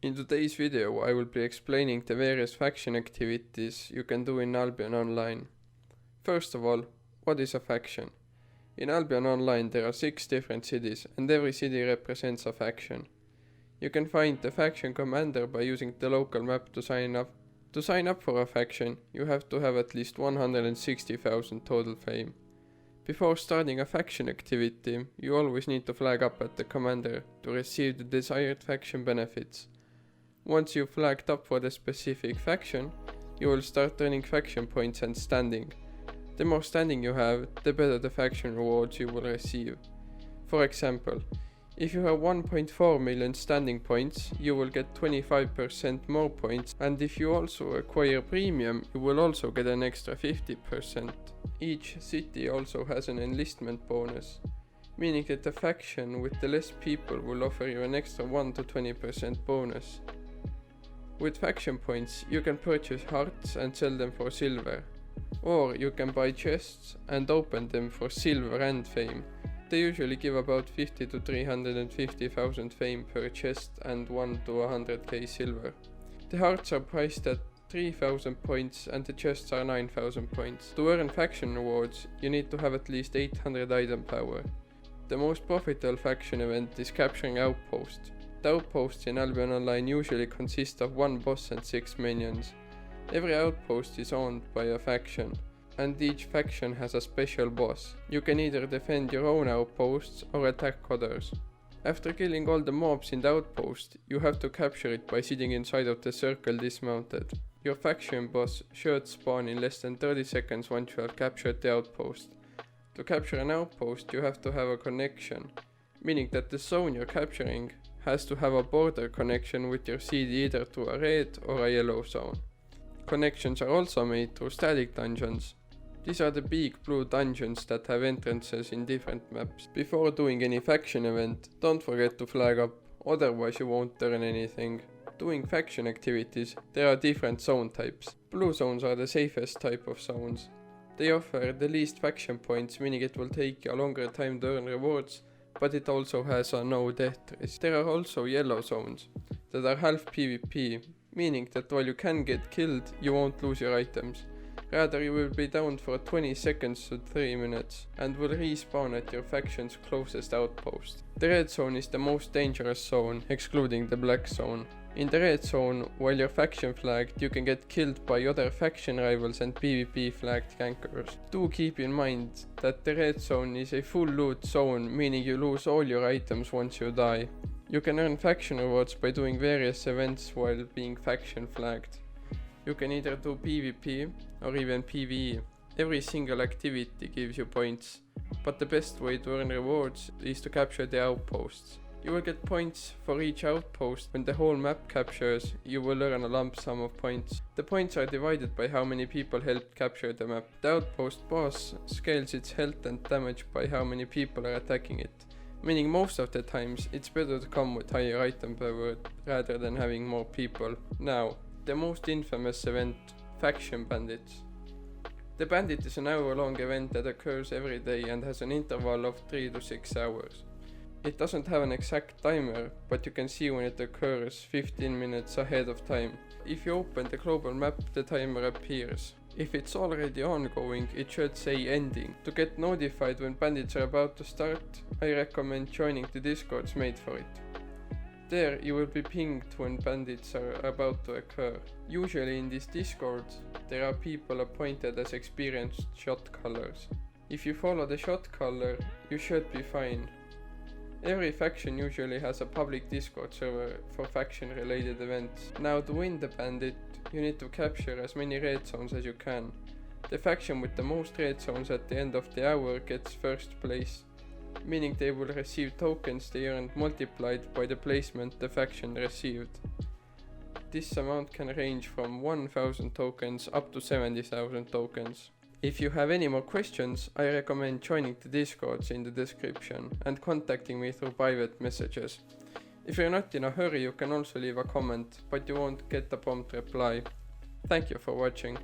In today's video I will be explaining the various faction activities you can do in Albion Online. First of all, what is a faction? In Albion Online there are 6 different cities and every city represents a faction. You can find the faction commander by using the local map to sign up. To sign up for a faction, you have to have at least 160,000 total fame. Before starting a faction activity, you always need to flag up at the commander to receive the desired faction benefits. Once you've flagged up for the specific faction, you will start earning faction points and standing. The more standing you have, the better the faction rewards you will receive. For example, if you have 1.4 million standing points, you will get 25% more points, and if you also acquire premium, you will also get an extra 50%. Each city also has an enlistment bonus, meaning that the faction with the less people will offer you an extra 1 to 20% bonus. With faction points, you can purchase hearts and sell them for silver, or you can buy chests and open them for silver and fame. They usually give about 50 to 350,000 fame per chest and 1 to 100k silver. The hearts are priced at 3,000 points and the chests are 9,000 points. To earn faction rewards, you need to have at least 800 item power. The most profitable faction event is capturing outposts. The outposts in Albion Online usually consist of 1 boss and 6 minions. Every outpost is owned by a faction, and each faction has a special boss. You can either defend your own outposts or attack others. After killing all the mobs in the outpost, you have to capture it by sitting inside of the circle dismounted. Your faction boss should spawn in less than 30 seconds once you have captured the outpost. To capture an outpost, you have to have a connection, meaning that the zone you're capturing has to have a border connection with your city either to a red or a yellow zone. Connections are also made through static dungeons. These are the big blue dungeons that have entrances in different maps. Before doing any faction event, don't forget to flag up, otherwise you won't earn anything. Doing faction activities, there are different zone types. Blue zones are the safest type of zones. They offer the least faction points, meaning it will take a longer time to earn rewards, but it also has a no death risk. There are also yellow zones that are half PvP, meaning that while you can get killed, you won't lose your items. Rather, you will be down for 20 seconds to 3 minutes and will respawn at your faction's closest outpost. The red zone is the most dangerous zone, excluding the black zone. In the red zone, while your faction flagged, you can get killed by other faction rivals and PvP flagged gankers. Do keep in mind that the red zone is a full loot zone, meaning you lose all your items once you die. You can earn faction rewards by doing various events while being faction flagged. You can either do PvP or even PvE. Every single activity gives you points, but the best way to earn rewards is to capture the outposts. You will get points for each outpost. When the whole map captures, you will earn a lump sum of points. The points are divided by how many people helped capture the map. The outpost boss scales its health and damage by how many people are attacking it, meaning most of the times it's better to come with higher item power rather than having more people. Now, the most infamous event, Faction Bandits. The Bandit is an hour-long event that occurs every day and has an interval of 3 to 6 hours. It doesn't have an exact timer, but you can see when it occurs 15 minutes ahead of time. If you open the global map, the timer appears. If it's already ongoing, it should say ending. To get notified when bandits are about to start, I recommend joining the Discords made for it. There you will be pinged when bandits are about to occur. Usually in these Discords, there are people appointed as experienced shot callers. If you follow the shot caller, you should be fine. Every faction usually has a public Discord server for faction related events. Now to win the bandit, you need to capture as many red zones as you can. The faction with the most red zones at the end of the hour gets first place, meaning they will receive tokens they earned multiplied by the placement the faction received. This amount can range from 1,000 tokens up to 70,000 tokens. If you have any more questions, I recommend joining the Discords in the description and contacting me through private messages. If you're not in a hurry, you can also leave a comment, but you won't get a prompt reply. Thank you for watching.